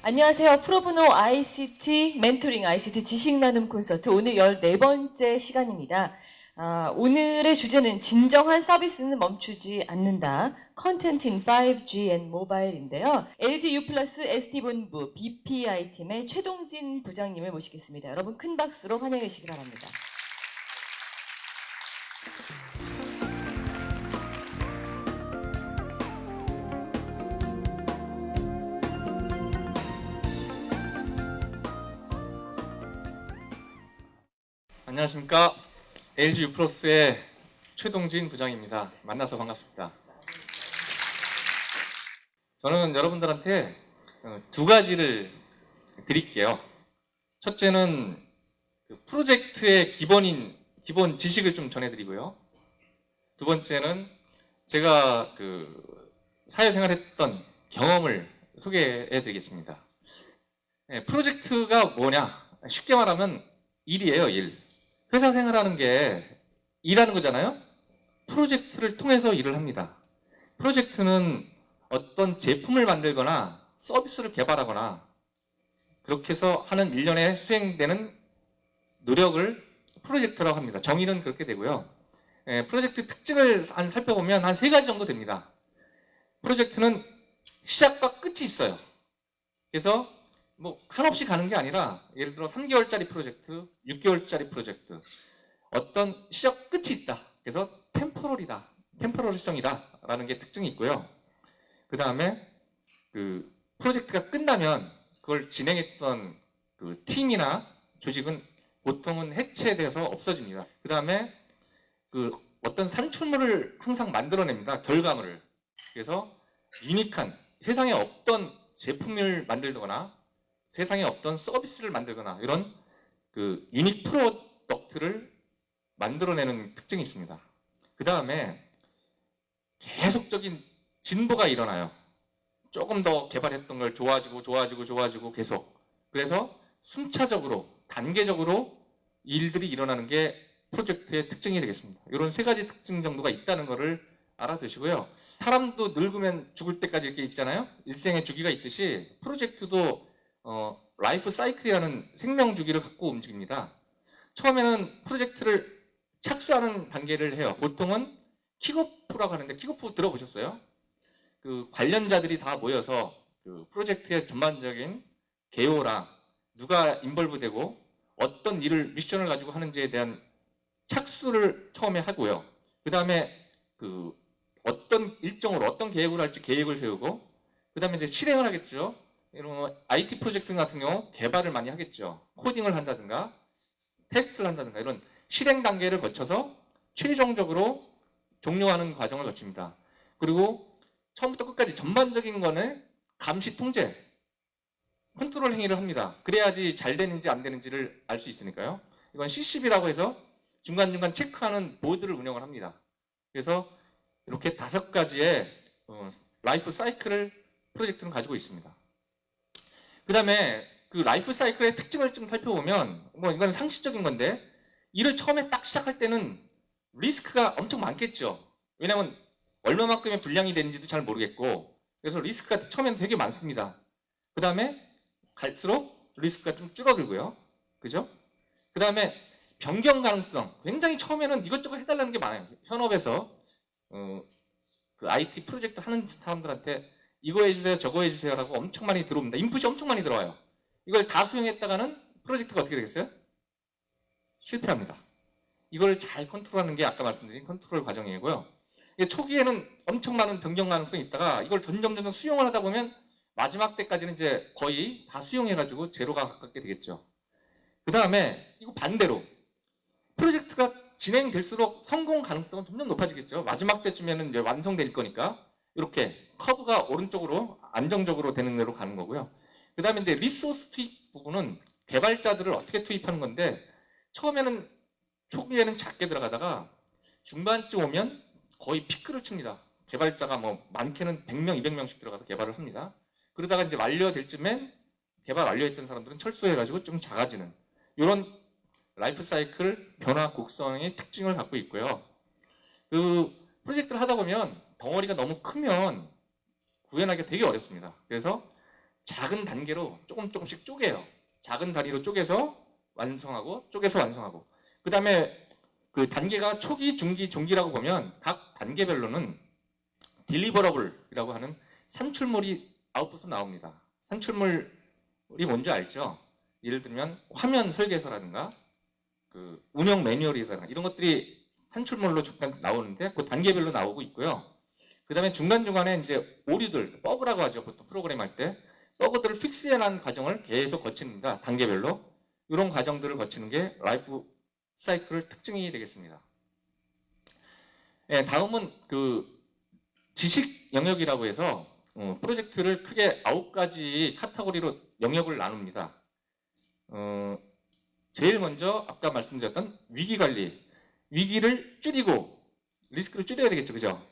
안녕하세요. 프로보노 ICT 멘토링 ICT 지식 나눔 콘서트 오늘 14번째 시간입니다. 오늘의 주제는 진정한 서비스는 멈추지 않는다. Content in 5G and Mobile인데요. LG U 플러스 SD본부 BPI 팀의 최동진 부장님을 모시겠습니다. 여러분 큰 박수로 환영해 주시기 바랍니다. 안녕하십니까. LG U 플러스의 최동진 부장입니다. 만나서 반갑습니다. 저는 여러분들한테 두 가지를 드릴게요. 첫째는 프로젝트의 기본 지식을 좀 전해드리고요. 두 번째는 제가 사회생활했던 경험을 소개해드리겠습니다. 프로젝트가 뭐냐? 쉽게 말하면 일이에요, 일. 회사 생활하는 게 일하는 거잖아요. 프로젝트를 통해서 일을 합니다. 프로젝트는 어떤 제품을 만들거나 서비스를 개발하거나 그렇게 해서 하는 일련에 수행되는 노력을 프로젝트라고 합니다. 정의는 그렇게 되고요. 프로젝트 특징을 살펴보면 한 3가지 정도 됩니다. 프로젝트는 시작과 끝이 있어요. 그래서 한없이 가는 게 아니라 예를 들어 3개월짜리 프로젝트, 6개월짜리 프로젝트 어떤 시작 끝이 있다. 그래서 템포럴이다. 템포럴성이다 라는 게 특징이 있고요. 그 다음에 프로젝트가 끝나면 그걸 진행했던 팀이나 조직은 보통은 해체돼서 없어집니다. 그 다음에 어떤 산출물을 항상 만들어냅니다. 결과물을. 그래서 유니크한 세상에 없던 제품을 만들거나 세상에 없던 서비스를 만들거나 이런 유닉 프로덕트를 만들어내는 특징이 있습니다. 그 다음에 계속적인 진보가 일어나요. 조금 더 개발했던 걸 좋아지고 계속. 그래서 순차적으로 단계적으로 일들이 일어나는 게 프로젝트의 특징이 되겠습니다. 이런 3가지 특징 정도가 있다는 것을 알아두시고요. 사람도 늙으면 죽을 때까지 이렇게 있잖아요. 일생의 주기가 있듯이 프로젝트도 라이프 사이클이라는 생명 주기를 갖고 움직입니다. 처음에는 프로젝트를 착수하는 단계를 해요. 보통은 킥오프라고 하는데 킥오프 들어보셨어요? 관련자들이 다 모여서 프로젝트의 전반적인 개요랑 누가 인벌브되고 어떤 일을 미션을 가지고 하는지에 대한 착수를 처음에 하고요. 그 다음에 어떤 일정으로 어떤 계획을 할지 계획을 세우고 그 다음에 이제 실행을 하겠죠. 이런 IT 프로젝트 같은 경우 개발을 많이 하겠죠. 코딩을 한다든가 테스트를 한다든가 이런 실행 단계를 거쳐서 최종적으로 종료하는 과정을 거칩니다. 그리고 처음부터 끝까지 전반적인 거는 감시 통제, 컨트롤 행위를 합니다. 그래야지 잘 되는지 안 되는지를 알 수 있으니까요. 이건 CCB라고 해서 중간중간 체크하는 보드를 운영을 합니다. 그래서 이렇게 5가지의 라이프 사이클을 프로젝트는 가지고 있습니다. 그 다음에 라이프 사이클의 특징을 좀 살펴보면 이건 상식적인 건데 일을 처음에 딱 시작할 때는 리스크가 엄청 많겠죠. 왜냐하면 얼마만큼의 분량이 되는지도 잘 모르겠고 그래서 리스크가 처음에는 되게 많습니다. 그 다음에 갈수록 리스크가 좀 줄어들고요. 그죠? 그 다음에 변경 가능성 굉장히 처음에는 이것저것 해달라는 게 많아요. 현업에서 IT 프로젝트 하는 사람들한테 이거 해주세요 저거 해주세요 라고 엄청 많이 들어옵니다. 인풋이 엄청 많이 들어와요. 이걸 다 수행했다가는 프로젝트가 어떻게 되겠어요? 실패합니다. 이걸 잘 컨트롤하는 게 아까 말씀드린 컨트롤 과정이고요. 초기에는 엄청 많은 변경 가능성이 있다가 이걸 점점 수용을 하다 보면 마지막 때까지는 이제 거의 다 수용해가지고 제로가 가깝게 되겠죠. 그 다음에 이거 반대로 프로젝트가 진행될수록 성공 가능성은 점점 높아지겠죠. 마지막 때쯤에는 이제 완성될 거니까 이렇게 커브가 오른쪽으로 안정적으로 되는 대로 가는 거고요. 그 다음에 이제 리소스 투입 부분은 개발자들을 어떻게 투입하는 건데 처음에는 초기에는 작게 들어가다가 중반쯤 오면 거의 피크를 칩니다. 개발자가 많게는 100명, 200명씩 들어가서 개발을 합니다. 그러다가 이제 완료될 쯤엔 개발 완료했던 사람들은 철수해가지고 좀 작아지는 이런 라이프 사이클 변화 곡선의 특징을 갖고 있고요. 프로젝트를 하다 보면 덩어리가 너무 크면 구현하기가 되게 어렵습니다. 그래서 작은 단계로 조금씩 쪼개요. 작은 단위로 쪼개서 완성하고 쪼개서 완성하고. 그 다음에 그 단계가 초기, 중기, 종기라고 보면 각 단계별로는 딜리버러블이라고 하는 산출물이 아웃풋으로 나옵니다. 산출물이 뭔지 알죠? 예를 들면 화면 설계서라든가 그 운영 매뉴얼이라든가 이런 것들이 산출물로 잠깐 나오는데 그 단계별로 나오고 있고요. 그 다음에 중간중간에 이제 오류들, 버그라고 하죠. 보통 프로그램 할 때. 버그들을 픽스해내는 과정을 계속 거칩니다. 단계별로. 이런 과정들을 거치는 게 라이프 사이클 특징이 되겠습니다. 예, 다음은 그 지식 영역이라고 해서 프로젝트를 크게 9가지 카테고리로 영역을 나눕니다. 제일 먼저 아까 말씀드렸던 위기관리. 위기를 줄이고 리스크를 줄여야 되겠죠. 그죠?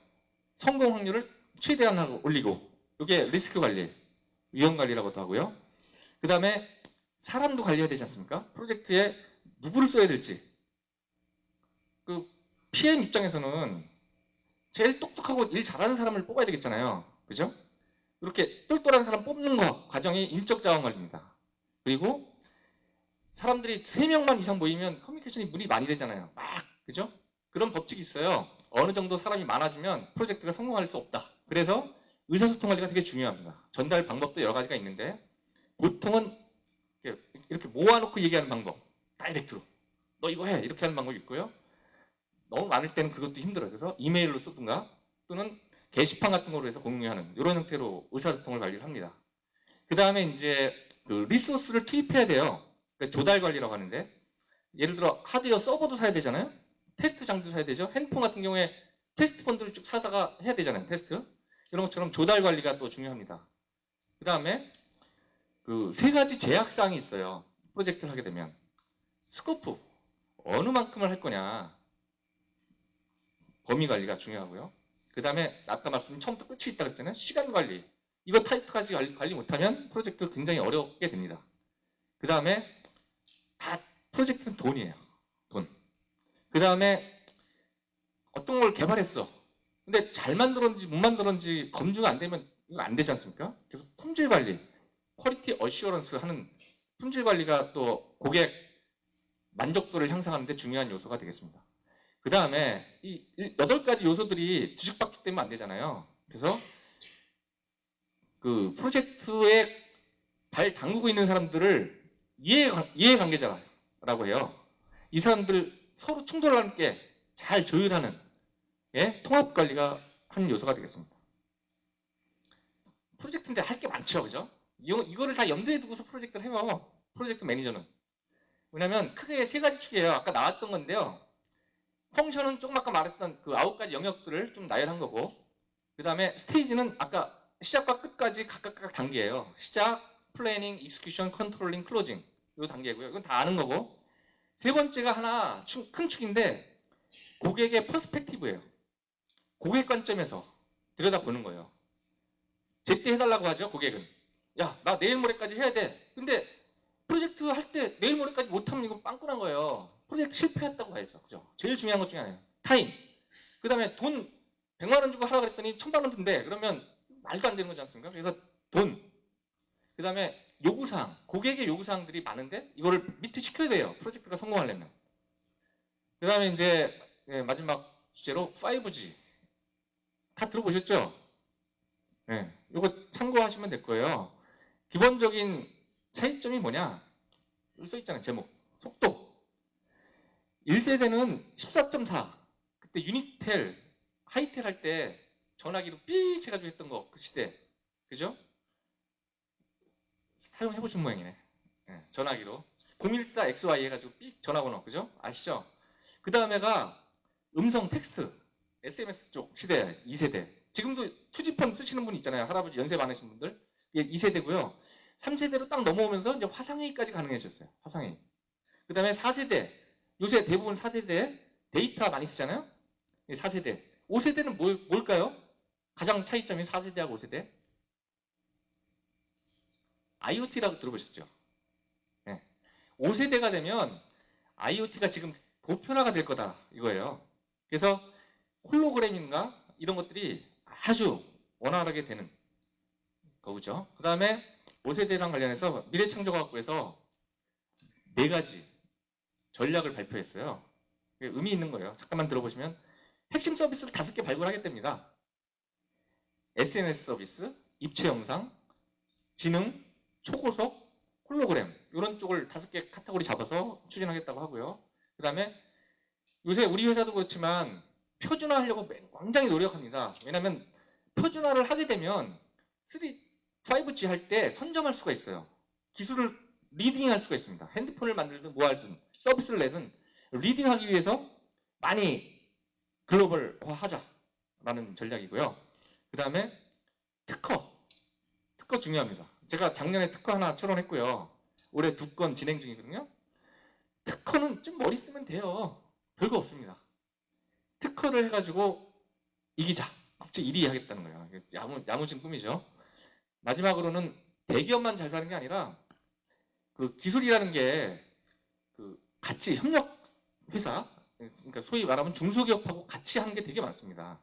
성공 확률을 최대한 하고 올리고 이게 리스크 관리, 위험 관리라고도 하고요. 그 다음에 사람도 관리해야 되지 않습니까? 프로젝트에 누구를 써야 될지. 그 PM 입장에서는 제일 똑똑하고 일 잘하는 사람을 뽑아야 되겠잖아요. 그죠? 이렇게 똘똘한 사람 뽑는 거 과정이 인적 자원 관리입니다. 그리고 사람들이 3명만 이상 모이면 커뮤니케이션이 문이 많이 되잖아요. 막, 그죠? 그런 법칙이 있어요. 어느 정도 사람이 많아지면 프로젝트가 성공할 수 없다. 그래서 의사소통 관리가 되게 중요합니다. 전달 방법도 여러 가지가 있는데 보통은 이렇게 모아놓고 얘기하는 방법, 다이렉트로 너 이거 해 이렇게 하는 방법이 있고요. 너무 많을 때는 그것도 힘들어요. 그래서 이메일로 쏘든가 또는 게시판 같은 거로 해서 공유하는 이런 형태로 의사소통을 관리를 합니다. 그 다음에 이제 그 리소스를 투입해야 돼요. 그러니까 조달 관리라고 하는데 예를 들어 하드웨어 서버도 사야 되잖아요. 테스트 장비도 사야 되죠. 핸드폰 같은 경우에 테스트 펀드를 쭉 사다가 해야 되잖아요. 테스트. 이런 것처럼 조달 관리가 또 중요합니다. 그 다음에 그 3가지 제약사항이 있어요. 프로젝트를 하게 되면. 스코프. 어느 만큼을 할 거냐. 범위 관리가 중요하고요. 그 다음에 아까 말씀드린 처음부터 끝이 있다고 했잖아요. 시간 관리. 이거 타이트까지 관리 못하면 프로젝트 굉장히 어렵게 됩니다. 그 다음에 다 프로젝트는 돈이에요. 돈. 그 다음에 어떤 걸 개발했어. 근데 잘 만들었는지 못 만들었는지 검증이 안 되면 이거 안 되지 않습니까? 그래서 품질 관리, 퀄리티 어시어런스 하는 품질 관리가 또 고객 만족도를 향상하는 데 중요한 요소가 되겠습니다. 그 다음에 이 8가지 요소들이 뒤죽박죽되면 안 되잖아요. 그래서 그 프로젝트에 발 담그고 있는 사람들을 이해관계자라고 해요. 이 사람들 서로 충돌하는 게 잘 조율하는 통합 관리가 한 요소가 되겠습니다. 프로젝트인데 할 게 많죠, 그죠? 이거를 다 염두에 두고서 프로젝트를 해요. 프로젝트 매니저는. 왜냐하면 크게 3가지 축이에요. 아까 나왔던 건데요. 펑션은 조금 아까 말했던 그 9가지 영역들을 좀 나열한 거고, 그 다음에 스테이지는 아까 시작과 끝까지 각각 단계예요. 시작, 플래닝, 익스큐션, 컨트롤링, 클로징. 이 단계고요. 이건 다 아는 거고. 3번째가 하나 큰 축인데 고객의 퍼스펙티브예요. 고객 관점에서 들여다보는 거예요. 제때 해달라고 하죠, 고객은. 야, 나 내일 모레까지 해야 돼. 근데 프로젝트 할 때 내일 모레까지 못하면 이건 빵꾸난 거예요. 프로젝트 실패했다고 해서. 그죠? 제일 중요한 것 중에 하나예요. 타임. 그 다음에 돈 100만 원 주고 하라 그랬더니 1000만 원 든대. 그러면 말도 안 되는 거지 않습니까? 그래서 돈. 그 다음에 요구사항. 고객의 요구사항들이 많은데 이거를 미트시켜야 돼요. 프로젝트가 성공하려면. 그 다음에 이제 마지막 주제로 5G. 다 들어보셨죠? 네. 이거 참고하시면 될 거예요. 기본적인 차이점이 뭐냐? 여기 써 있잖아요. 제목. 속도. 1세대는 14.4. 그때 유니텔, 하이텔 할 때 전화기로 삑 해가지고 했던 거. 그 시대. 그죠? 사용해보신 모양이네. 네, 전화기로. 014XY 해가지고 삑 전화번호. 그죠? 아시죠? 그 다음에가 음성 텍스트. SMS 쪽 시대 2세대. 지금도 투지폰 쓰시는 분 있잖아요. 할아버지 연세 많으신 분들. 이게 2세대고요. 3세대로 딱 넘어오면서 이제 화상회의까지 가능해졌어요. 화상회의. 그 다음에 4세대. 요새 대부분 4세대 데이터 많이 쓰잖아요. 4세대. 5세대는 뭘까요? 가장 차이점이 4세대하고 5세대. IoT라고 들어보셨죠? 네. 5세대가 되면 IoT가 지금 보편화가 될 거다 이거예요. 그래서 홀로그램인가 이런 것들이 아주 원활하게 되는 거죠. 그 다음에 5세대랑 관련해서 미래창조과학부에서 4가지 전략을 발표했어요. 의미 있는 거예요. 잠깐만 들어보시면 핵심 서비스를 5개 발굴하겠답니다. SNS 서비스, 입체 영상, 지능, 초고속, 홀로그램 이런 쪽을 5개 카테고리 잡아서 추진하겠다고 하고요. 그 다음에 요새 우리 회사도 그렇지만 표준화하려고 굉장히 노력합니다. 왜냐하면 표준화를 하게 되면 5G 할 때 선점할 수가 있어요. 기술을 리딩할 수가 있습니다. 핸드폰을 만들든 뭐 하든 서비스를 내든 리딩하기 위해서 많이 글로벌화 하자라는 전략이고요. 그 다음에 특허 중요합니다. 제가 작년에 특허 하나 출원했고요. 올해 2건 진행 중이거든요. 특허는 좀 머리 쓰면 돼요. 별거 없습니다. 특허를 해가지고 이기자. 국제 1위 하겠다는 거예요. 야무진 꿈이죠. 마지막으로는 대기업만 잘 사는 게 아니라 그 기술이라는 게 그 같이 협력 회사, 그러니까 소위 말하면 중소기업하고 같이 하는 게 되게 많습니다.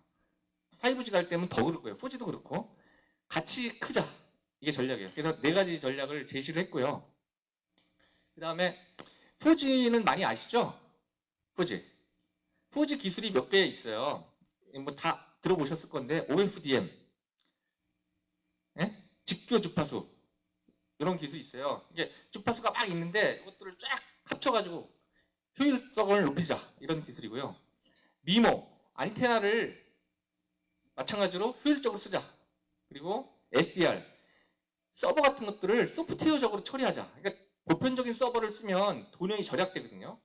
5G 갈 때면 더 그럴 거예요. 4G도 그렇고 같이 크자. 이게 전략이에요. 그래서 4가지 전략을 제시를 했고요. 그 다음에 4G는 많이 아시죠? 4G. 4G 기술이 몇 개 있어요. 뭐 다 들어보셨을 건데 OFDM, 예? 직교 주파수 이런 기술이 있어요. 이게 주파수가 막 있는데 이것들을 쫙 합쳐가지고 효율성을 높이자 이런 기술이고요. 미모, 안테나를 마찬가지로 효율적으로 쓰자. 그리고 SDR, 서버 같은 것들을 소프트웨어적으로 처리하자. 그러니까 보편적인 서버를 쓰면 돈이 절약되거든요.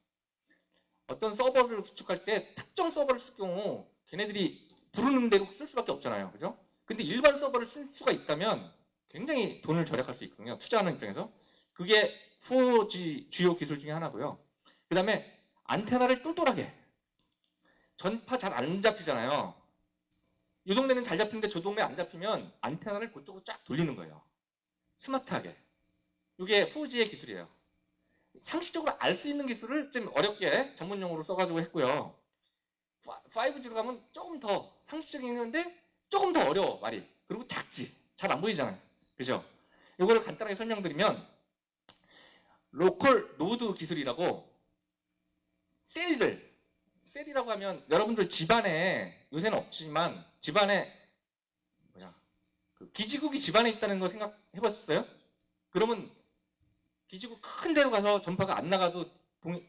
어떤 서버를 구축할 때 특정 서버를 쓸 경우 걔네들이 부르는 대로 쓸 수밖에 없잖아요. 그죠? 근데 일반 서버를 쓸 수가 있다면 굉장히 돈을 절약할 수 있거든요. 투자하는 입장에서. 그게 4G 주요 기술 중에 하나고요. 그 다음에 안테나를 똘똘하게. 전파 잘 안 잡히잖아요. 이 동네는 잘 잡히는데 저 동네 안 잡히면 안테나를 그쪽으로 쫙 돌리는 거예요. 스마트하게. 이게 4G의 기술이에요. 상식적으로 알 수 있는 기술을 좀 어렵게 전문 용어로 써가지고 했고요. 5G로 가면 조금 더 상식적인 건데 조금 더 어려워 말이. 그리고 작지. 잘 안 보이잖아요. 그죠? 이거를 간단하게 설명드리면 로컬 노드 기술이라고 셀이라고 하면 여러분들 집안에 요새는 없지만 집안에 그 기지국이 집안에 있다는 거 생각해 봤어요? 그러면 기지국 큰 데로 가서 전파가 안 나가도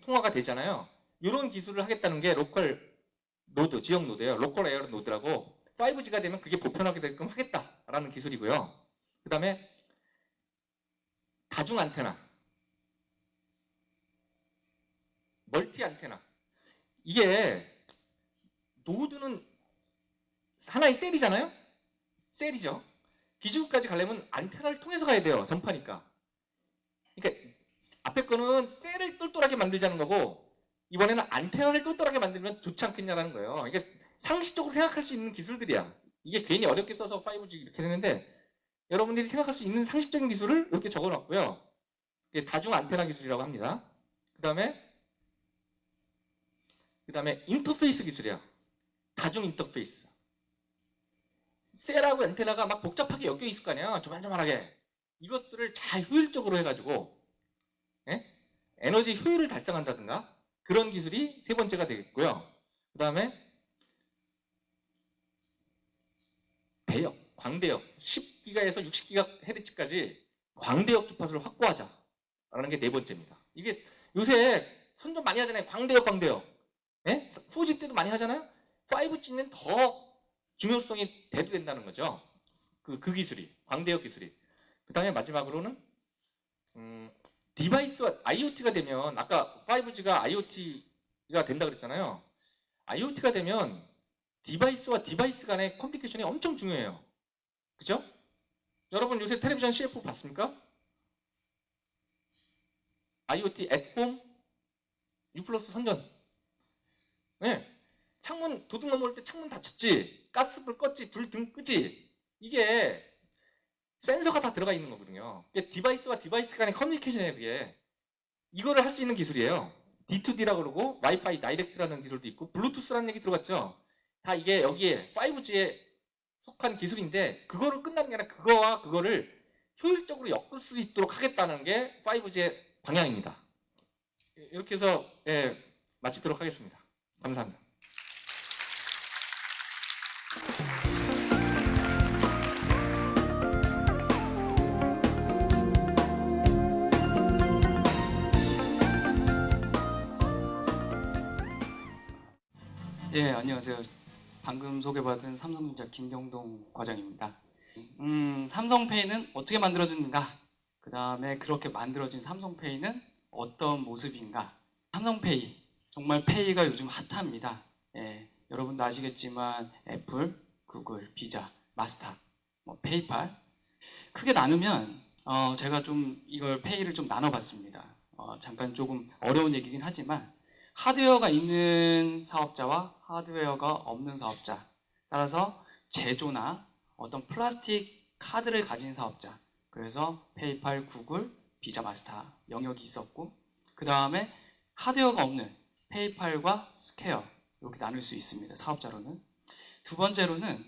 통화가 되잖아요. 이런 기술을 하겠다는 게 로컬 노드, 지역 노드예요. 로컬 에어 노드라고 5G가 되면 그게 보편하게 되게끔 하겠다라는 기술이고요. 그 다음에 다중 안테나, 멀티 안테나. 이게 노드는 하나의 셀이잖아요? 셀이죠. 기지국까지 가려면 안테나를 통해서 가야 돼요. 전파니까. 그러니까 앞에 거는 셀을 똘똘하게 만들자는 거고 이번에는 안테나를 똘똘하게 만들면 좋지 않겠냐라는 거예요. 이게 상식적으로 생각할 수 있는 기술들이야. 이게 괜히 어렵게 써서 5G 이렇게 되는데 여러분들이 생각할 수 있는 상식적인 기술을 이렇게 적어놨고요. 이게 다중 안테나 기술이라고 합니다. 그 다음에 인터페이스 기술이야. 다중 인터페이스. 셀하고 안테나가 막 복잡하게 엮여 있을 거 아니야. 조만조만하게. 이것들을 잘 효율적으로 해가지고 예? 에너지 효율을 달성한다든가 그런 기술이 3번째가 되겠고요. 그 다음에 대역, 광대역 10기가에서 60GHz까지 광대역 주파수를 확보하자라는 게 4번째입니다. 이게 요새 선전 많이 하잖아요. 광대역. 예? 4G 때도 많이 하잖아요. 5G는 더 중요성이 대두된다는 거죠. 그 기술이, 광대역 기술이. 그 다음에 마지막으로는 디바이스와 IoT가 되면 아까 5G가 IoT가 된다 그랬잖아요. IoT가 되면 디바이스와 디바이스 간의 커뮤니케이션이 엄청 중요해요. 그죠? 여러분 요새 텔레비전 CF 봤습니까? IoT at home U 플러스 선전. 네. 창문 도둑 넘어올 때 창문 닫혔지, 가스불 껐지, 불 등 끄지. 이게 센서가 다 들어가 있는 거거든요. 이게 디바이스와 디바이스 간의 커뮤니케이션이에요. 그게 이거를 할 수 있는 기술이에요. D2D라고 그러고 와이파이 다이렉트라는 기술도 있고 블루투스라는 얘기 들어갔죠. 다 이게 여기에 5G에 속한 기술인데 그거를 끝나는 게 아니라 그거와 그거를 효율적으로 엮을 수 있도록 하겠다는 게 5G의 방향입니다. 이렇게 해서 마치도록 하겠습니다. 감사합니다. 예, 안녕하세요. 방금 소개받은 삼성전자 김경동 과장입니다. 삼성페이는 어떻게 만들어지는가? 그 다음에 그렇게 만들어진 삼성페이는 어떤 모습인가? 삼성페이, 정말 페이가 요즘 핫합니다. 예, 여러분도 아시겠지만 애플, 구글, 비자, 마스터, 페이팔 크게 나누면 제가 좀 이걸 페이를 좀 나눠봤습니다. 잠깐 조금 어려운 얘기긴 하지만 하드웨어가 있는 사업자와 하드웨어가 없는 사업자, 따라서 제조나 어떤 플라스틱 카드를 가진 사업자, 그래서 페이팔, 구글, 비자, 마스터 영역이 있었고, 그 다음에 하드웨어가 없는 페이팔과 스퀘어 이렇게 나눌 수 있습니다. 사업자로는. 두 번째로는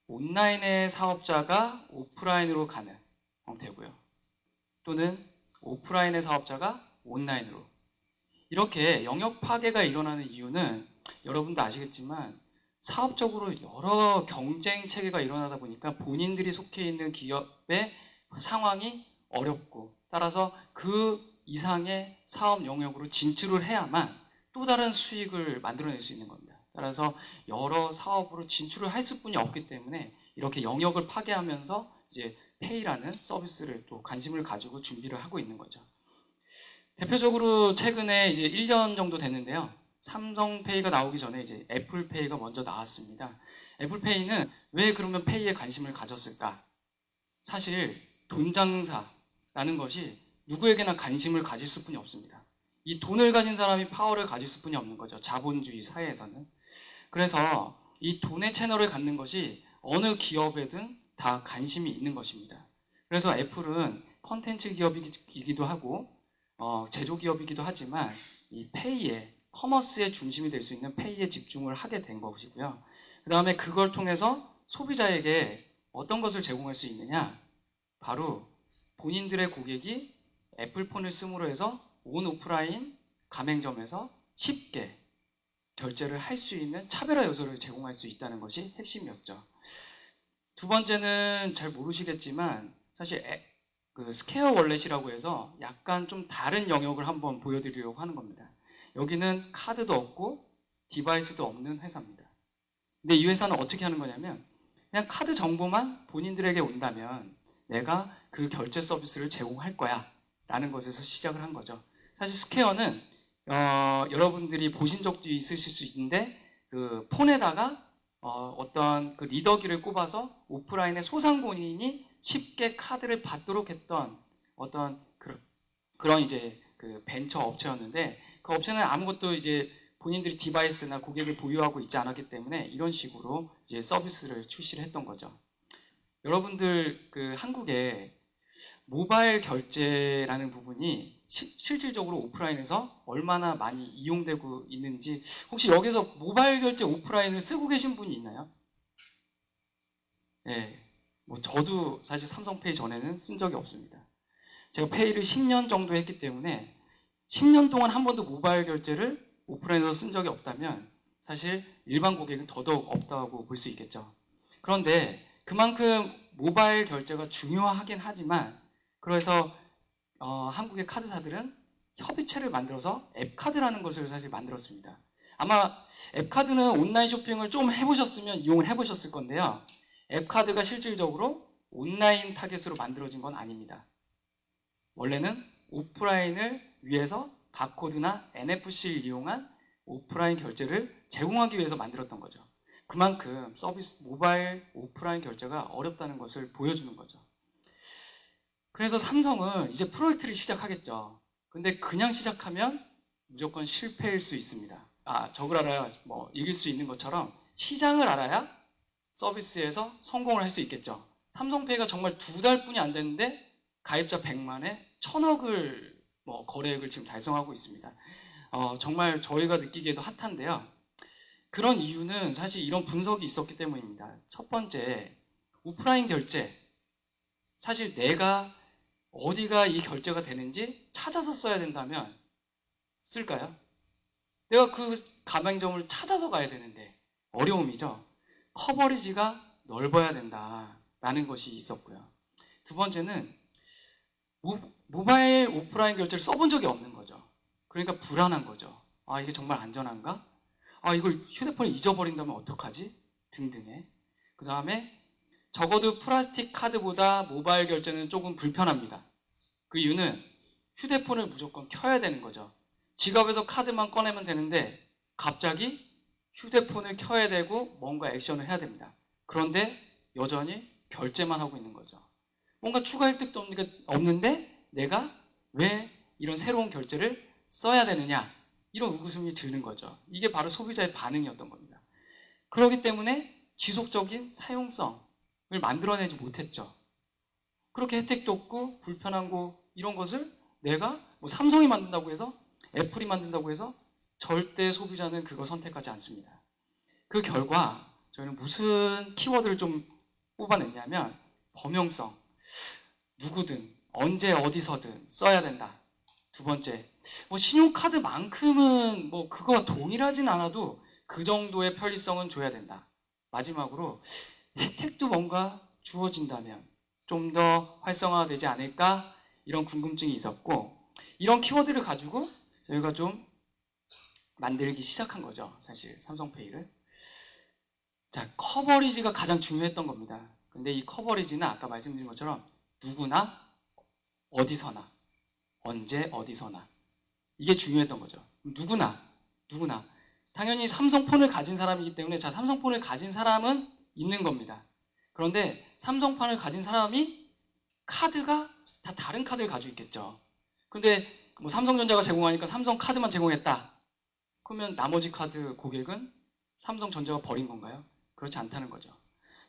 온라인의 사업자가 오프라인으로 가는 형태고요. 또는 오프라인의 사업자가 온라인으로. 이렇게 영역 파괴가 일어나는 이유는 여러분도 아시겠지만 사업적으로 여러 경쟁 체계가 일어나다 보니까 본인들이 속해 있는 기업의 상황이 어렵고, 따라서 그 이상의 사업 영역으로 진출을 해야만 또 다른 수익을 만들어낼 수 있는 겁니다. 따라서 여러 사업으로 진출을 할 수뿐이 없기 때문에 이렇게 영역을 파괴하면서 이제 페이라는 서비스를 또 관심을 가지고 준비를 하고 있는 거죠. 대표적으로 최근에 이제 1년 정도 됐는데요. 삼성페이가 나오기 전에 이제 애플페이가 먼저 나왔습니다. 애플페이는 왜 그러면 페이에 관심을 가졌을까? 사실 돈 장사라는 것이 누구에게나 관심을 가질 수뿐이 없습니다. 이 돈을 가진 사람이 파워를 가질 수뿐이 없는 거죠. 자본주의 사회에서는. 그래서 이 돈의 채널을 갖는 것이 어느 기업에든 다 관심이 있는 것입니다. 그래서 애플은 컨텐츠 기업이기도 하고 제조 기업이기도 하지만 이 페이에, 커머스의 중심이 될 수 있는 페이에 집중을 하게 된 것이고요. 그 다음에 그걸 통해서 소비자에게 어떤 것을 제공할 수 있느냐? 바로 본인들의 고객이 애플폰을 쓰므로 해서 온 오프라인 가맹점에서 쉽게 결제를 할 수 있는 차별화 요소를 제공할 수 있다는 것이 핵심이었죠. 두 번째는 잘 모르시겠지만 사실 그 스퀘어 월렛이라고 해서 약간 좀 다른 영역을 한번 보여드리려고 하는 겁니다. 여기는 카드도 없고 디바이스도 없는 회사입니다. 근데 이 회사는 어떻게 하는 거냐면 그냥 카드 정보만 본인들에게 온다면 내가 그 결제 서비스를 제공할 거야 라는 것에서 시작을 한 거죠. 사실 스퀘어는 여러분들이 보신 적도 있으실 수 있는데 그 폰에다가 어떤 그 리더기를 꼽아서 오프라인의 소상공인이 쉽게 카드를 받도록 했던 어떤 그런 이제 그 벤처 업체였는데, 그 업체는 아무것도 이제 본인들이 디바이스나 고객을 보유하고 있지 않았기 때문에 이런 식으로 이제 서비스를 출시를 했던 거죠. 여러분들 그 한국에 모바일 결제라는 부분이 실질적으로 오프라인에서 얼마나 많이 이용되고 있는지, 혹시 여기서 모바일 결제 오프라인을 쓰고 계신 분이 있나요? 네. 저도 사실 삼성페이 전에는 쓴 적이 없습니다. 제가 페이를 10년 정도 했기 때문에 10년 동안 한 번도 모바일 결제를 오프라인에서 쓴 적이 없다면 사실 일반 고객은 더더욱 없다고 볼 수 있겠죠. 그런데 그만큼 모바일 결제가 중요하긴 하지만, 그래서 한국의 카드사들은 협의체를 만들어서 앱카드라는 것을 사실 만들었습니다. 아마 앱카드는 온라인 쇼핑을 좀 해보셨으면 이용을 해보셨을 건데요. 앱카드가 실질적으로 온라인 타겟으로 만들어진 건 아닙니다. 원래는 오프라인을 위해서 바코드나 NFC를 이용한 오프라인 결제를 제공하기 위해서 만들었던 거죠. 그만큼 서비스 모바일 오프라인 결제가 어렵다는 것을 보여주는 거죠. 그래서 삼성은 이제 프로젝트를 시작하겠죠. 근데 그냥 시작하면 무조건 실패일 수 있습니다. 저걸 알아야 이길 수 있는 것처럼 시장을 알아야 서비스에서 성공을 할 수 있겠죠. 삼성페이가 정말 2달뿐이 안 됐는데 가입자 100만에 1000억을 거래액을 지금 달성하고 있습니다. 정말 저희가 느끼기에도 핫한데요. 그런 이유는 사실 이런 분석이 있었기 때문입니다. 첫 번째, 오프라인 결제. 사실 내가 어디가 이 결제가 되는지 찾아서 써야 된다면 쓸까요? 내가 그 가맹점을 찾아서 가야 되는데 어려움이죠. 커버리지가 넓어야 된다라는 것이 있었고요. 두 번째는 모바일 오프라인 결제를 써본 적이 없는 거죠. 그러니까 불안한 거죠. 아, 이게 정말 안전한가? 아, 이걸 휴대폰을 잊어버린다면 어떡하지? 등등의. 그 다음에 적어도 플라스틱 카드보다 모바일 결제는 조금 불편합니다. 그 이유는 휴대폰을 무조건 켜야 되는 거죠. 지갑에서 카드만 꺼내면 되는데 갑자기 휴대폰을 켜야 되고 뭔가 액션을 해야 됩니다. 그런데 여전히 결제만 하고 있는 거죠. 뭔가 추가 혜택도 없는데 내가 왜 이런 새로운 결제를 써야 되느냐, 이런 의구심이 드는 거죠. 이게 바로 소비자의 반응이었던 겁니다. 그렇기 때문에 지속적인 사용성을 만들어내지 못했죠. 그렇게 혜택도 없고 불편한 거 이런 것을 내가 뭐 삼성이 만든다고 해서, 애플이 만든다고 해서 절대 소비자는 그거 선택하지 않습니다. 그 결과 저희는 무슨 키워드를 좀 뽑아냈냐면 범용성, 누구든 언제 어디서든 써야 된다. 두 번째, 뭐 신용카드만큼은 뭐 그거와 동일하진 않아도 그 정도의 편리성은 줘야 된다. 마지막으로 혜택도 뭔가 주어진다면 좀 더 활성화되지 않을까, 이런 궁금증이 있었고, 이런 키워드를 가지고 저희가 좀 만들기 시작한 거죠. 사실 삼성페이를. 자, 커버리지가 가장 중요했던 겁니다. 근데 이 커버리지는 아까 말씀드린 것처럼 누구나 어디서나 언제 어디서나 이게 중요했던 거죠. 누구나 당연히 삼성폰을 가진 사람이기 때문에, 자, 삼성폰을 가진 사람은 있는 겁니다. 그런데 삼성폰을 가진 사람이 카드가 다 다른 카드를 가지고 있겠죠. 근데 뭐 삼성전자가 제공하니까 삼성 카드만 제공했다. 그러면 나머지 카드 고객은 삼성전자가 버린 건가요? 그렇지 않다는 거죠.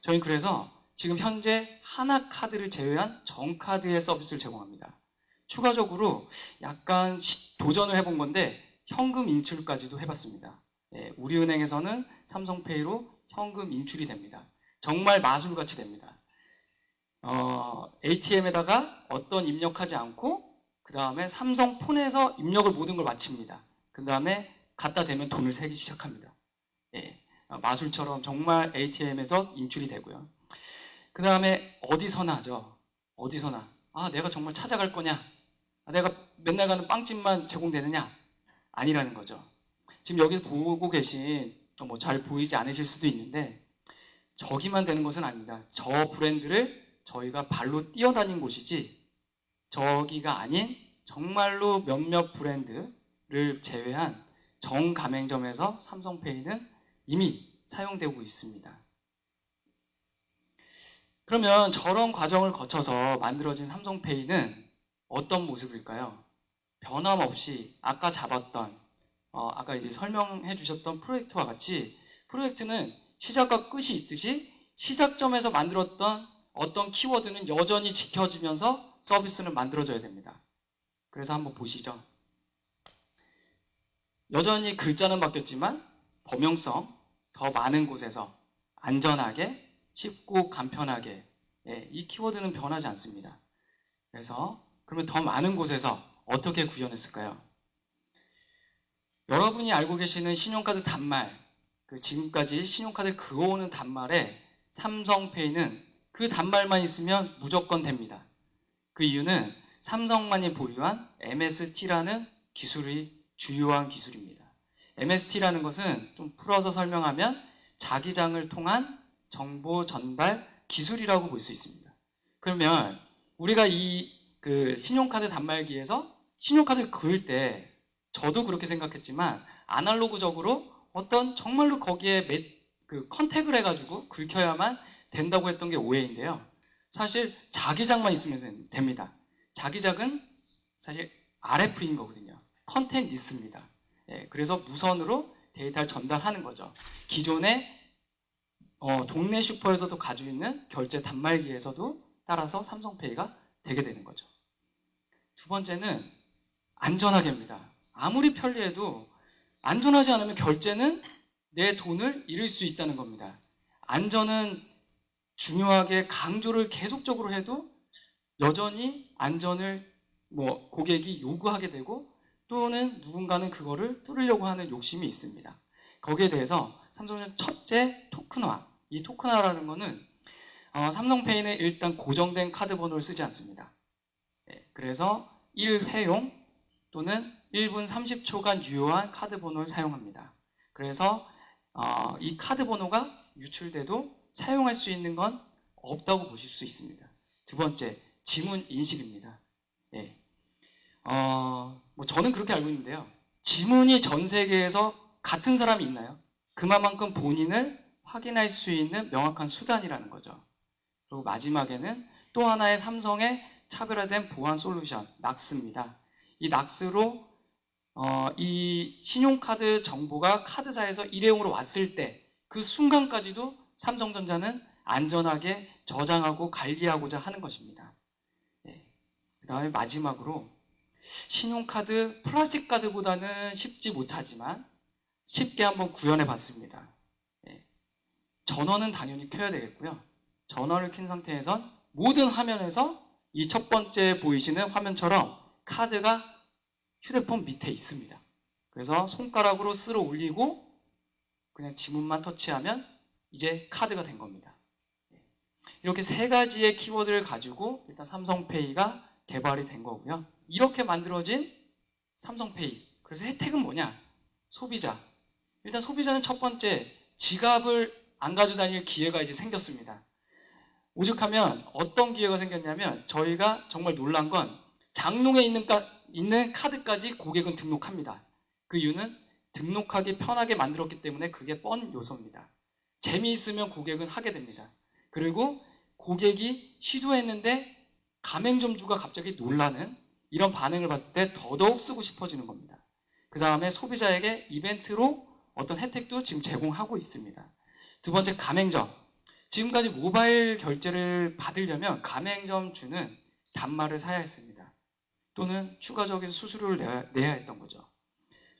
저희는 그래서 지금 현재 하나카드를 제외한 전카드의 서비스를 제공합니다. 추가적으로 약간 도전을 해본 건데 현금 인출까지도 해봤습니다. 예, 우리은행에서는 삼성페이로 현금 인출이 됩니다. 정말 마술같이 됩니다. ATM에다가 어떤 입력하지 않고 그 다음에 삼성폰에서 입력을 모든 걸 마칩니다. 그 다음에 갖다 대면 돈을 세기 시작합니다. 예, 마술처럼 정말 ATM에서 인출이 되고요. 그 다음에 어디서나죠. 어디서나. 아, 내가 정말 찾아갈 거냐? 아, 내가 맨날 가는 빵집만 제공되느냐? 아니라는 거죠. 지금 여기서 보고 계신, 뭐 잘 보이지 않으실 수도 있는데 저기만 되는 것은 아닙니다. 저 브랜드를 저희가 발로 뛰어다닌 곳이지 저기가 아닌 정말로 몇몇 브랜드를 제외한 정가맹점에서 삼성페이는 이미 사용되고 있습니다. 그러면 저런 과정을 거쳐서 만들어진 삼성페이는 어떤 모습일까요? 변함없이 아까 잡았던, 아까 이제 설명해 주셨던 프로젝트와 같이, 프로젝트는 시작과 끝이 있듯이 시작점에서 만들었던 어떤 키워드는 여전히 지켜지면서 서비스는 만들어져야 됩니다. 그래서 한번 보시죠. 여전히 글자는 바뀌었지만 범용성, 더 많은 곳에서 안전하게, 쉽고 간편하게, 예, 이 키워드는 변하지 않습니다. 그래서 그러면 더 많은 곳에서 어떻게 구현했을까요? 여러분이 알고 계시는 신용카드 단말, 그 지금까지 신용카드를 그어오는 단말에 삼성페이는 그 단말만 있으면 무조건 됩니다. 그 이유는 삼성만이 보유한 MST라는 기술이 주요한 기술입니다. MST라는 것은 좀 풀어서 설명하면 자기장을 통한 정보 전달 기술이라고 볼 수 있습니다. 그러면 우리가 그 신용카드 단말기에서 신용카드를 그을 때 저도 그렇게 생각했지만 아날로그적으로 어떤 정말로 거기에 그 컨택을 해가지고 긁혀야만 된다고 했던 게 오해인데요. 사실 자기장만 있으면 됩니다. 자기장은 사실 RF인 거거든요. 컨택 리스입니다. 예, 그래서 무선으로 데이터를 전달하는 거죠. 기존의 동네 슈퍼에서도 가지고 있는 결제 단말기에서도 따라서 삼성페이가 되게 되는 거죠. 두 번째는 안전하게입니다. 아무리 편리해도 안전하지 않으면 결제는 내 돈을 잃을 수 있다는 겁니다. 안전은 중요하게 강조를 계속적으로 해도 여전히 안전을 고객이 요구하게 되고 또는 누군가는 그거를 뚫으려고 하는 욕심이 있습니다. 거기에 대해서 삼성전자 첫째 토큰화. 이 토큰화라는 거는 삼성페이는 일단 고정된 카드 번호를 쓰지 않습니다. 그래서 1회용 또는 1분 30초간 유효한 카드 번호를 사용합니다. 그래서 이 카드 번호가 유출돼도 사용할 수 있는 건 없다고 보실 수 있습니다. 두 번째, 지문 인식입니다. 저는 그렇게 알고 있는데요. 지문이 전 세계에서 같은 사람이 있나요? 그만큼 본인을 확인할 수 있는 명확한 수단이라는 거죠. 그리고 마지막에는 또 하나의 삼성의 차별화된 보안 솔루션, 낙스입니다. 이 낙스로 이 신용카드 정보가 카드사에서 일회용으로 왔을 때 그 순간까지도 삼성전자는 안전하게 저장하고 관리하고자 하는 것입니다. 그 다음에 마지막으로 신용카드, 플라스틱 카드보다는 쉽지 못하지만 쉽게 한번 구현해 봤습니다. 전원은 당연히 켜야 되겠고요. 전원을 켠 상태에선 모든 화면에서 이 첫 번째 보이시는 화면처럼 카드가 휴대폰 밑에 있습니다. 그래서 손가락으로 쓸어 올리고 그냥 지문만 터치하면 이제 카드가 된 겁니다. 이렇게 세 가지의 키워드를 가지고 일단 삼성페이가 개발이 된 거고요. 이렇게 만들어진 삼성페이. 그래서 혜택은 뭐냐? 소비자. 일단 소비자는 첫 번째, 지갑을 안 가지고 다닐 기회가 이제 생겼습니다. 오죽하면 어떤 기회가 생겼냐면 저희가 정말 놀란 건 장롱에 있는 카드까지 고객은 등록합니다. 그 이유는 등록하기 편하게 만들었기 때문에 그게 뻔 요소입니다. 재미있으면 고객은 하게 됩니다. 그리고 고객이 시도했는데 가맹점주가 갑자기 놀라는 이런 반응을 봤을 때 더더욱 쓰고 싶어지는 겁니다. 그 다음에 소비자에게 이벤트로 어떤 혜택도 지금 제공하고 있습니다. 두 번째, 가맹점. 지금까지 모바일 결제를 받으려면 가맹점주는 단말을 사야 했습니다. 또는 추가적인 수수료를 내야 했던 거죠.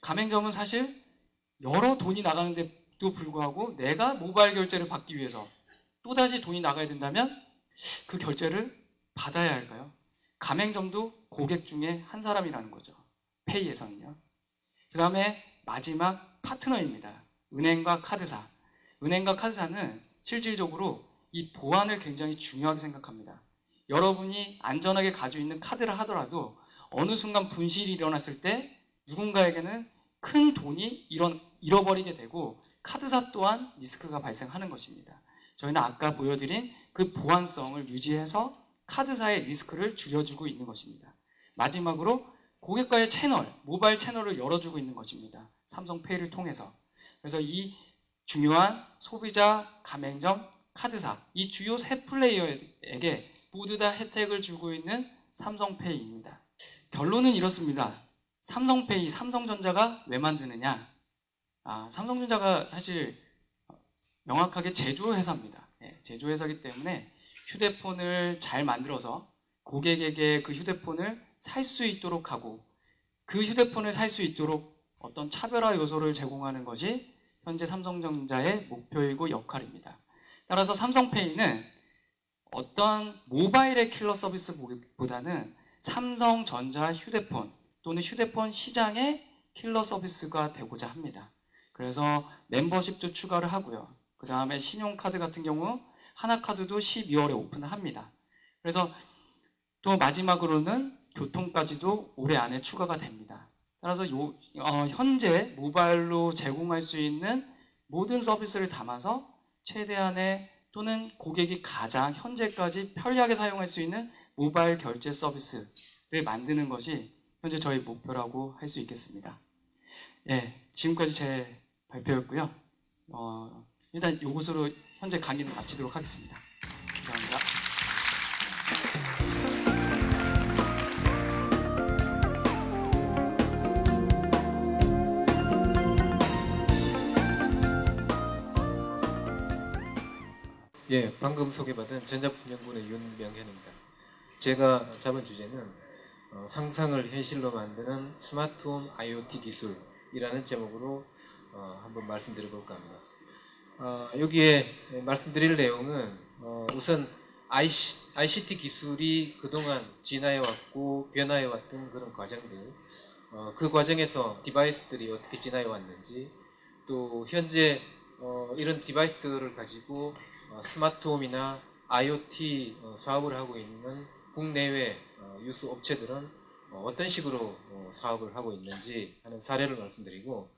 가맹점은 사실 여러 돈이 나가는데도 불구하고 내가 모바일 결제를 받기 위해서 또다시 돈이 나가야 된다면 그 결제를 받아야 할까요? 가맹점도 고객 중에 한 사람이라는 거죠. 페이에서는요. 그 다음에 마지막 파트너입니다. 은행과 카드사. 은행과 카드사는 실질적으로 이 보안을 굉장히 중요하게 생각합니다. 여러분이 안전하게 가지고 있는 카드를 하더라도 어느 순간 분실이 일어났을 때 누군가에게는 큰 돈이 잃어버리게 되고 카드사 또한 리스크가 발생하는 것입니다. 저희는 아까 보여드린 그 보안성을 유지해서 카드사의 리스크를 줄여주고 있는 것입니다. 마지막으로 고객과의 채널, 모바일 채널을 열어주고 있는 것입니다. 삼성페이를 통해서. 그래서 이 중요한 소비자, 가맹점, 카드사, 이 주요 세 플레이어에게 모두 다 혜택을 주고 있는 삼성페이입니다. 결론은 이렇습니다. 삼성페이, 삼성전자가 왜 만드느냐? 삼성전자가 사실 명확하게 제조회사입니다. 제조회사이기 때문에 휴대폰을 잘 만들어서 고객에게 그 휴대폰을 살 수 있도록 하고 그 휴대폰을 살 수 있도록 어떤 차별화 요소를 제공하는 것이 현재 삼성전자의 목표이고 역할입니다. 따라서 삼성페이는 어떤 모바일의 킬러 서비스보다는 삼성전자 휴대폰 또는 휴대폰 시장의 킬러 서비스가 되고자 합니다. 그래서 멤버십도 추가를 하고요. 그 다음에 신용카드 같은 경우 하나카드도 12월에 오픈을 합니다. 그래서 또 마지막으로는 교통까지도 올해 안에 추가가 됩니다. 따라서 현재 모바일로 제공할 수 있는 모든 서비스를 담아서 최대한의 또는 고객이 가장 현재까지 편리하게 사용할 수 있는 모바일 결제 서비스를 만드는 것이 현재 저희 목표라고 할 수 있겠습니다. 지금까지 제 발표였고요. 일단 이것으로 현재 강의는 마치도록 하겠습니다. 감사합니다. 방금 소개받은 전자품연구원의 윤명현입니다. 제가 잡은 주제는 상상을 현실로 만드는 스마트홈 IoT 기술이라는 제목으로 한번 말씀드려 볼까 합니다. 여기에 말씀드릴 내용은 우선 ICT 기술이 그동안 진화해왔고 변화해왔던 그런 과정들, 그 과정에서 디바이스들이 어떻게 진화해왔는지, 또 현재 이런 디바이스들을 가지고 스마트홈이나 IoT 사업을 하고 있는 국내외 유수 업체들은 어떤 식으로 사업을 하고 있는지 하는 사례를 말씀드리고,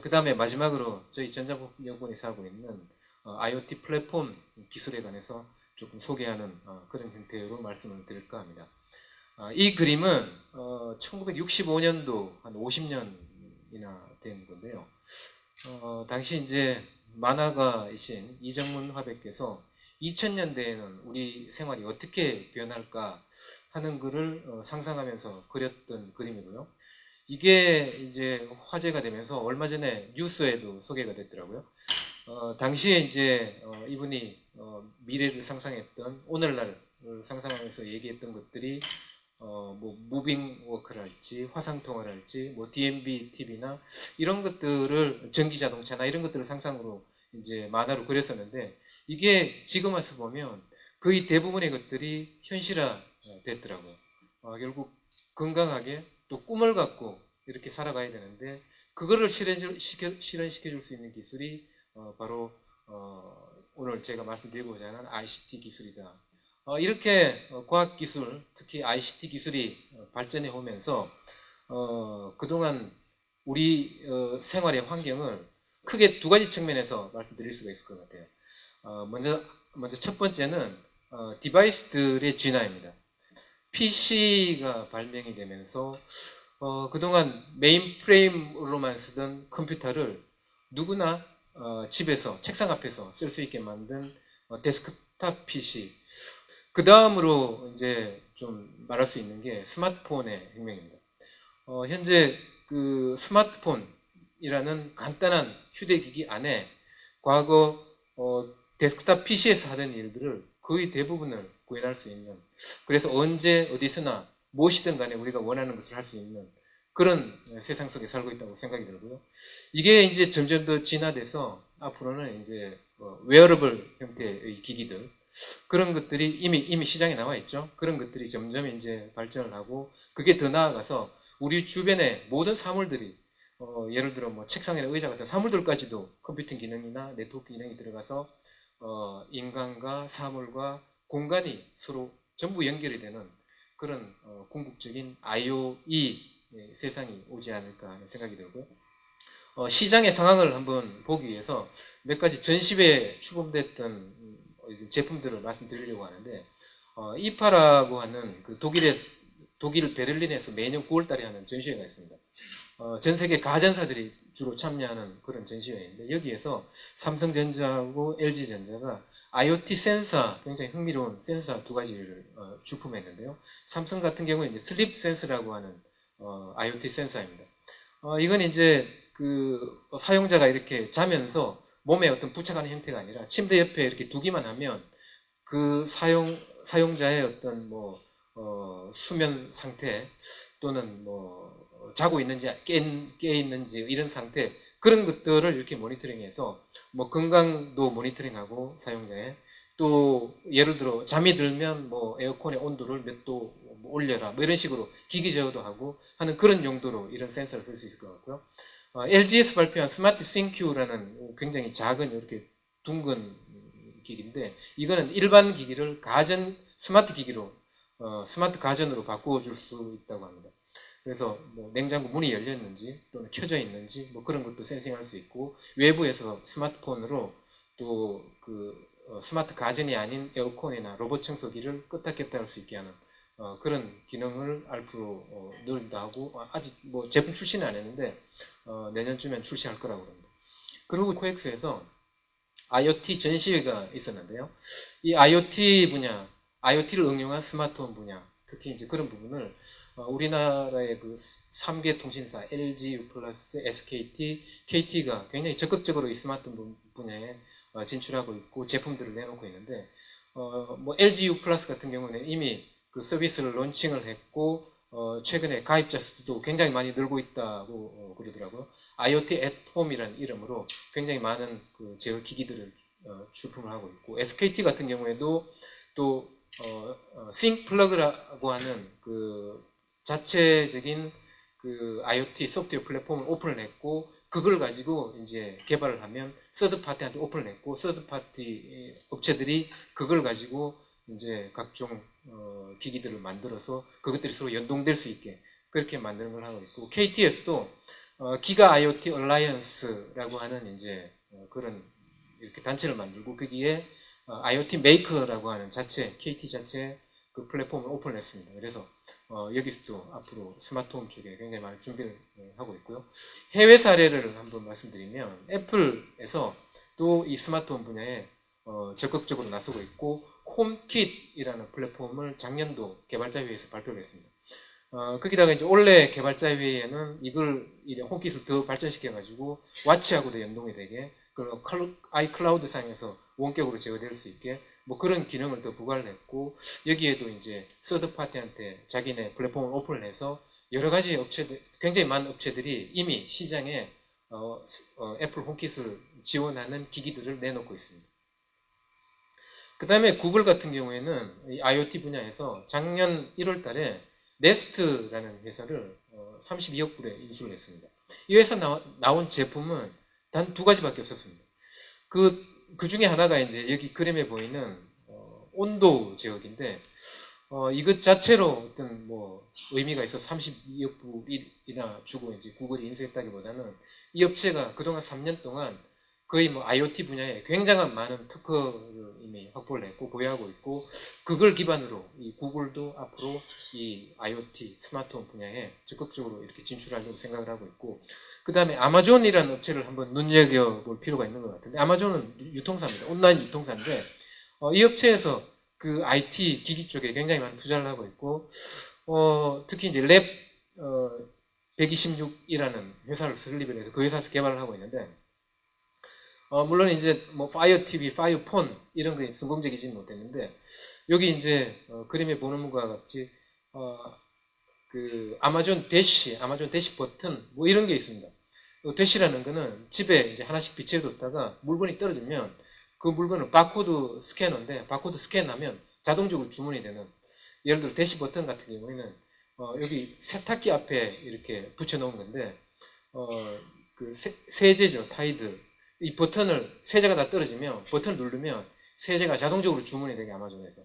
그 다음에 마지막으로 저희 전자부품연구원이 사업하고 있는 IoT 플랫폼 기술에 관해서 조금 소개하는 그런 형태로 말씀을 드릴까 합니다. 이 그림은 1965년도 한 50년이나 된 건데요. 당시 이제 만화가이신 이정문 화백께서 2000년대에는 우리 생활이 어떻게 변할까 하는 글을 상상하면서 그렸던 그림이고요. 이게 이제 화제가 되면서 얼마 전에 뉴스에도 소개가 됐더라고요. 당시에 이제 이분이 미래를 상상했던 오늘날을 상상하면서 얘기했던 것들이 뭐 무빙 워크랄지 화상통화랄지 뭐 DMB TV나 이런 것들을 전기 자동차나 이런 것들을 상상으로 이제 만화로 그렸었는데, 이게 지금 와서 보면 거의 대부분의 것들이 현실화 됐더라고요. 결국 건강하게 또 꿈을 갖고 이렇게 살아가야 되는데, 그거를 실현시켜 줄 수 있는 기술이 바로 오늘 제가 말씀드리고자 하는 ICT 기술이다. 이렇게 과학기술, 특히 ICT 기술이 발전해 오면서 그동안 우리 생활의 환경을 크게 두 가지 측면에서 말씀드릴 수가 있을 것 같아요. 먼저 첫 번째는 디바이스들의 진화입니다. PC가 발명이 되면서 그동안 메인프레임으로만 쓰던 컴퓨터를 누구나 집에서 책상 앞에서 쓸 수 있게 만든 데스크탑 PC, 그 다음으로 이제 좀 말할 수 있는 게 스마트폰의 혁명입니다. 현재 그 스마트폰이라는 간단한 휴대기기 안에 과거 데스크탑 PC에서 하던 일들을 거의 대부분을 구현할 수 있는, 그래서 언제 어디서나 무엇이든 간에 우리가 원하는 것을 할 수 있는 그런 세상 속에 살고 있다고 생각이 들고요. 이게 이제 점점 더 진화돼서 앞으로는 이제 웨어러블 형태의 기기들, 그런 것들이 이미 시장에 나와 있죠. 그런 것들이 점점 이제 발전을 하고, 그게 더 나아가서 우리 주변의 모든 사물들이 예를 들어 뭐 책상이나 의자 같은 사물들까지도 컴퓨팅 기능이나 네트워크 기능이 들어가서 인간과 사물과 공간이 서로 전부 연결이 되는 그런 궁극적인 IoE 세상이 오지 않을까 하는 생각이 들고요. 시장의 상황을 한번 보기 위해서 몇 가지 전시회에 출범됐던 제품들을 말씀드리려고 하는데, 이파라고 하는 그 독일 베를린에서 매년 9월달에 하는 전시회가 있습니다. 전 세계 가전사들이 주로 참여하는 그런 전시회인데, 여기에서 삼성전자하고 LG전자가 IoT 센서, 굉장히 흥미로운 센서 두 가지를 출품했는데요. 삼성 같은 경우는 이제 슬립 센서라고 하는 IoT 센서입니다. 이건 이제 그 사용자가 이렇게 자면서 몸에 어떤 부착하는 형태가 아니라 침대 옆에 이렇게 두기만 하면 그 사용자의 어떤 뭐 수면 상태 또는 뭐 자고 있는지 깨 있는지 이런 상태, 그런 것들을 이렇게 모니터링해서 뭐 건강도 모니터링하고, 사용자의 또 예를 들어 잠이 들면 뭐 에어컨의 온도를 몇 도 올려라 뭐 이런 식으로 기기 제어도 하고 하는 그런 용도로 이런 센서를 쓸 수 있을 것 같고요. LG에서 발표한 스마트 싱큐라는 굉장히 작은 이렇게 둥근 기기인데, 이거는 일반 기기를 스마트 기기로 스마트 가전으로 바꾸어 줄 수 있다고 합니다. 그래서 뭐 냉장고 문이 열렸는지 또는 켜져 있는지 뭐 그런 것도 센싱할 수 있고, 외부에서 스마트폰으로 또 그 스마트 가전이 아닌 에어컨이나 로봇 청소기를 껐다 켰다 할 수 있게 하는 그런 기능을 앞으로 노린다 하고, 아직 뭐 제품 출시는 안 했는데 내년쯤엔 출시할 거라고 합니다. 그리고 코엑스에서 IoT 전시회가 있었는데요. 이 IoT 분야, IoT를 응용한 스마트홈 분야, 특히 이제 그런 부분을 우리나라의 그 3개 통신사 LG, U+, SKT, KT가 굉장히 적극적으로 이 스마트홈 분야에 진출하고 있고 제품들을 내놓고 있는데, 뭐 LG U+ 같은 경우는 이미 그 서비스를 론칭을 했고 최근에 가입자 수도 굉장히 많이 늘고 있다고 그러더라고요. IoT at Home이라는 이름으로 굉장히 많은 그 제어 기기들을 출품을 하고 있고, SKT 같은 경우에도 또 sync 플러그라고 하는 그 자체적인 그 IoT 소프트웨어 플랫폼을 오픈을 했고 그걸 가지고 이제 개발을 하면 서드 파티한테 오픈을 했고 서드 파티 업체들이 그걸 가지고 이제 각종 기기들을 만들어서 그것들이 서로 연동될 수 있게 그렇게 만드는 걸 하고 있고 KTS도 기가 IoT 얼라이언스라고 하는 이제 그런 이렇게 단체를 만들고 거기에 IoT 메이커라고 하는 자체 KT 자체 그 플랫폼을 오픈했습니다. 그래서 여기서도 앞으로 스마트홈 쪽에 굉장히 많은 준비를 하고 있고요. 해외 사례를 한번 말씀드리면 애플에서 또 이 스마트홈 분야에 적극적으로 나서고 있고 홈킷이라는 플랫폼을 작년도 개발자회의에서 발표를 했습니다. 거기다가 이제 올해 개발자회의에는 이걸 홈킷을 더 발전시켜가지고 와치하고도 연동이 되게 그리고 아이클라우드 상에서 원격으로 제어될 수 있게 뭐 그런 기능을 더 부과를 했고 여기에도 이제 서드 파티한테 자기네 플랫폼을 오픈을 해서 여러 가지 업체들 굉장히 많은 업체들이 이미 시장에 애플 홈킷을 지원하는 기기들을 내놓고 있습니다. 그 다음에 구글 같은 경우에는 이 IoT 분야에서 작년 1월 달에 네스트라는 회사를 32억 불에 인수를 했습니다. 이 회사 나온 제품은 단 두 가지밖에 없었습니다. 그 중에 하나가 이제 여기 그림에 보이는 온도 제어기인데 이것 자체로 어떤 뭐 의미가 있어 32억 불이나 주고 이제 구글이 인수했다기보다는 이 업체가 그동안 3년 동안 거의 뭐 IoT 분야에 굉장한 많은 특허를 이미 확보를 했고 보유하고 있고 그걸 기반으로 이 구글도 앞으로 이 IoT 스마트홈 분야에 적극적으로 이렇게 진출하려고 생각을 하고 있고 그 다음에 아마존이라는 업체를 한번 눈여겨볼 필요가 있는 것 같은데 아마존은 유통사입니다. 온라인 유통사인데 이 업체에서 그 IT 기기 쪽에 굉장히 많은 투자를 하고 있고 특히 이제 랩 126이라는 회사를 설립을 해서 그 회사에서 개발을 하고 있는데 물론 이제 뭐 파이어 TV, 파이어 폰 이런 게 성공적이지는 못했는데 여기 이제 그림에 보는 것과 같이 그 아마존 대시 버튼 뭐 이런 게 있습니다. 대시라는 거는 집에 이제 하나씩 비치해뒀다가 물건이 떨어지면 그 물건은 바코드 스캐너인데 바코드 스캔하면 자동적으로 주문이 되는 예를 들어 대시 버튼 같은 경우에는 여기 세탁기 앞에 이렇게 붙여놓은 건데 그 세제죠 타이드 이 버튼을 세제가 다 떨어지면 버튼을 누르면 세제가 자동적으로 주문이 되게 아마존에서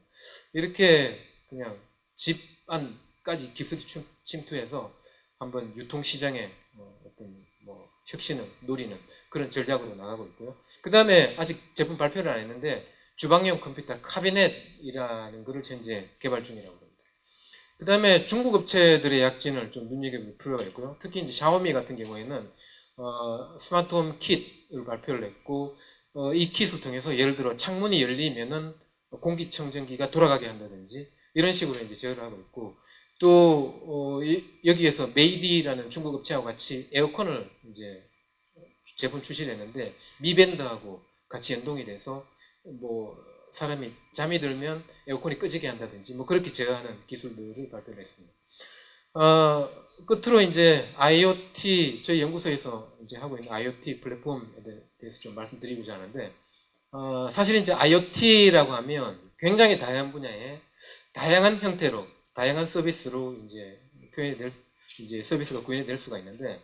이렇게 그냥 집 안까지 깊숙이 침투해서 한번 유통시장에 어떤 뭐 혁신을 노리는 그런 전략으로 나가고 있고요. 그 다음에 아직 제품 발표를 안 했는데 주방용 컴퓨터 카비넷이라는 것을 현재 개발 중이라고 합니다. 그 다음에 중국 업체들의 약진을 좀 눈여겨볼 필요가 있고요. 특히 이제 샤오미 같은 경우에는 스마트홈 킷을 발표를 했고 이 킷을 통해서 예를 들어 창문이 열리면은 공기청정기가 돌아가게 한다든지 이런 식으로 이제 제어를 하고 있고 또 여기에서 메이디라는 중국 업체하고 같이 에어컨을 이제 제품 출시를 했는데 미밴드하고 같이 연동이 돼서 뭐 사람이 잠이 들면 에어컨이 꺼지게 한다든지 뭐 그렇게 제어하는 기술들을 발표를 했습니다. 끝으로 이제 IoT 저희 연구소에서 이제 하고 있는 IoT 플랫폼에 대해서 좀 말씀드리고자 하는데 사실 이제 IoT라고 하면 굉장히 다양한 분야에 다양한 형태로 다양한 서비스로 이제 이제 서비스가 구현이 될 수가 있는데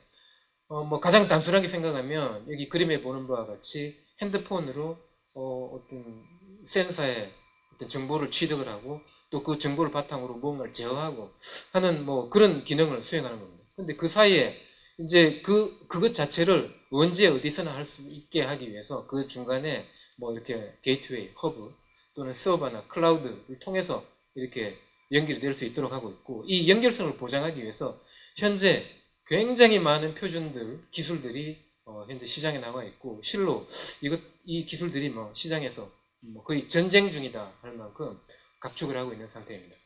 뭐 가장 단순하게 생각하면 여기 그림에 보는 바와 같이 핸드폰으로 어떤 센서에 어떤 정보를 취득을 하고 또 그 정보를 바탕으로 무언가를 제어하고 하는 뭐 그런 기능을 수행하는 겁니다. 근데 그 사이에 이제 그것 자체를 언제 어디서나 할 수 있게 하기 위해서 그 중간에 뭐 이렇게 게이트웨이, 허브 또는 서버나 클라우드를 통해서 이렇게 연결이 될 수 있도록 하고 있고 이 연결성을 보장하기 위해서 현재 굉장히 많은 표준들, 기술들이 현재 시장에 나와 있고 실로 이 기술들이 뭐 시장에서 뭐 거의 전쟁 중이다 할 만큼 각축을 하고 있는 상태입니다.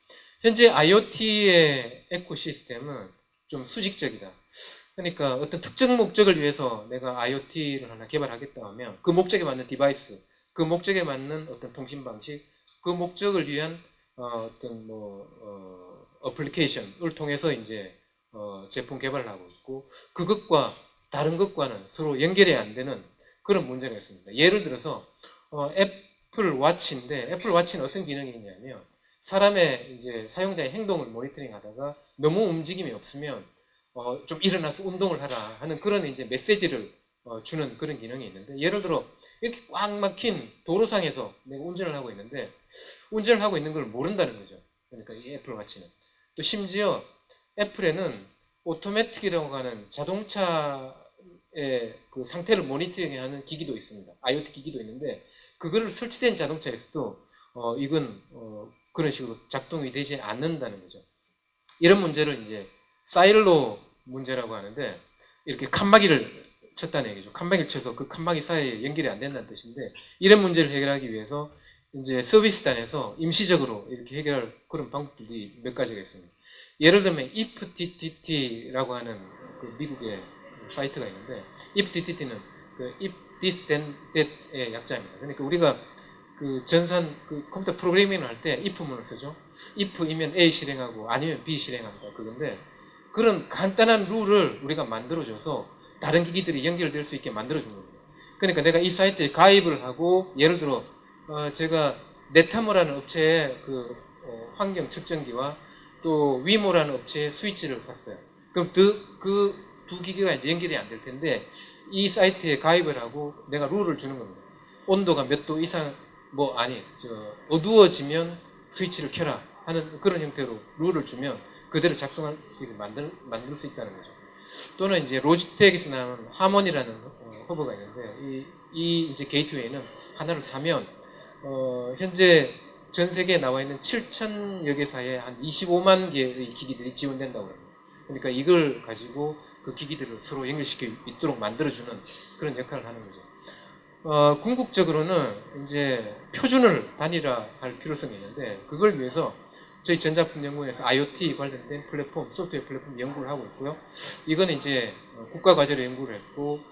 현재 IoT의 에코시스템은 좀 수직적이다. 그러니까 어떤 특정 목적을 위해서 내가 IoT를 하나 개발하겠다 하면 그 목적에 맞는 디바이스, 그 목적에 맞는 어떤 통신 방식, 그 목적을 위한 어떤 어플리케이션을 통해서 이제 제품 개발을 하고 있고 그것과 다른 것과는 서로 연결이 안 되는 그런 문제가 있습니다. 예를 들어서 애플 워치인데 애플 워치는 어떤 기능이 있냐면 사람의 이제 사용자의 행동을 모니터링 하다가 너무 움직임이 없으면 좀 일어나서 운동을 하라 하는 그런 이제 메시지를 주는 그런 기능이 있는데 예를 들어 이렇게 꽉 막힌 도로상에서 내가 운전을 하고 있는데 운전을 하고 있는 걸 모른다는 거죠. 그러니까 이 애플 워치는 또 심지어 애플에는 오토매틱이라고 하는 자동차의 그 상태를 모니터링하는 기기도 있습니다. IoT 기기도 있는데 그거를 설치된 자동차에서도 이건 그런 식으로 작동이 되지 않는다는 거죠. 이런 문제를 이제 사일로 문제라고 하는데 이렇게 칸막이를 쳤다는 얘기죠. 칸막이를 쳐서 그 칸막이 사이에 연결이 안 된다는 뜻인데 이런 문제를 해결하기 위해서 이제 서비스단에서 임시적으로 이렇게 해결할 그런 방법들이 몇 가지가 있습니다. 예를 들면 iftt라고 하는 그 미국의 사이트가 있는데 iftt는 그 if this then that의 약자입니다. 그러니까 우리가 그 전산 그 컴퓨터 프로그래밍을 할 때 if문을 쓰죠. if이면 A 실행하고 아니면 B 실행합니다. 그건데 그런 간단한 룰을 우리가 만들어줘서 다른 기기들이 연결될 수 있게 만들어준 겁니다. 그러니까 내가 이 사이트에 가입을 하고 예를 들어 제가 네타모라는 업체의 그 환경 측정기와 또 위모라는 업체의 스위치를 샀어요. 그럼 그 두 기기가 이제 연결이 안 될 텐데 이 사이트에 가입을 하고 내가 룰을 주는 겁니다. 온도가 몇 도 이상 어두워지면 스위치를 켜라 하는 그런 형태로 룰을 주면 그대로 작성할 수 있게 만들 수 있다는 거죠. 또는 이제 로지텍에서 나온 하모니라는 허브가 있는데 이 이제 게이트웨이는 하나를 사면 현재 전 세계에 나와 있는 7,000여 개사에 한 25만 개의 기기들이 지원된다고 합니다. 그러니까 이걸 가지고 그 기기들을 서로 연결시켜 있도록 만들어주는 그런 역할을 하는 거죠. 궁극적으로는 이제 표준을 단일화할 필요성이 있는데 그걸 위해서 저희 전자품연구원에서 IoT 관련된 플랫폼, 소프트웨어 플랫폼 연구를 하고 있고요. 이건 이제 국가 과제로 연구를 했고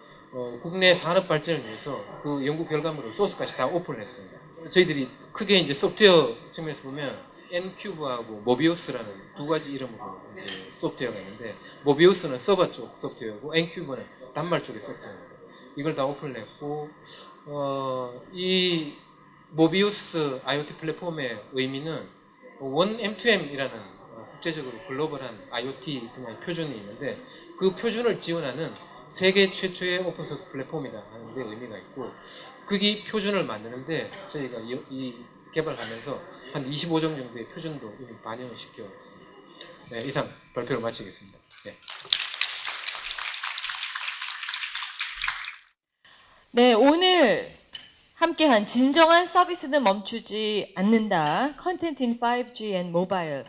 국내 산업 발전을 위해서 그 연구 결과물을 소스까지 다 오픈을 했습니다. 저희들이 크게 이제 소프트웨어 측면에서 보면 N큐브하고 모비우스라는 두 가지 이름으로 이제 소프트웨어가 있는데 모비우스는 서버 쪽 소프트웨어고 N큐브는 단말 쪽의 소프트웨어입니다. 이걸 다 오픈을 했고 이 모비우스 IoT 플랫폼의 의미는 원 M2M이라는 국제적으로 글로벌한 IoT 분야의 표준이 있는데 그 표준을 지원하는 세계 최초의 오픈소스 플랫폼이다 하는 데 의미가 있고 그게 표준을 만드는데 저희가 이 개발하면서 한 25종 정도의 표준도 이미 반영을 시켰습니다. 네, 이상 발표를 마치겠습니다. 네. 네, 오늘 함께한 진정한 서비스는 멈추지 않는다. Content in 5G and Mobile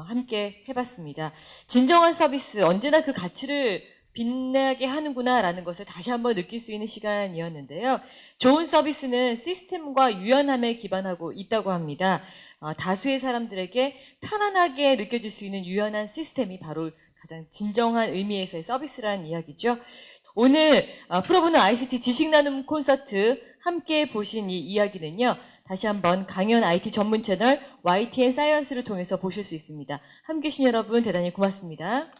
함께 해봤습니다. 진정한 서비스 언제나 그 가치를 빛나게 하는구나라는 것을 다시 한번 느낄 수 있는 시간이었는데요. 좋은 서비스는 시스템과 유연함에 기반하고 있다고 합니다. 다수의 사람들에게 편안하게 느껴질 수 있는 유연한 시스템이 바로 가장 진정한 의미에서의 서비스라는 이야기죠. 오늘 풀어보는 ICT 지식나눔 콘서트 함께 보신 이 이야기는요. 다시 한번 강연 IT 전문 채널 YTN 사이언스를 통해서 보실 수 있습니다. 함께해 주신 여러분 대단히 고맙습니다.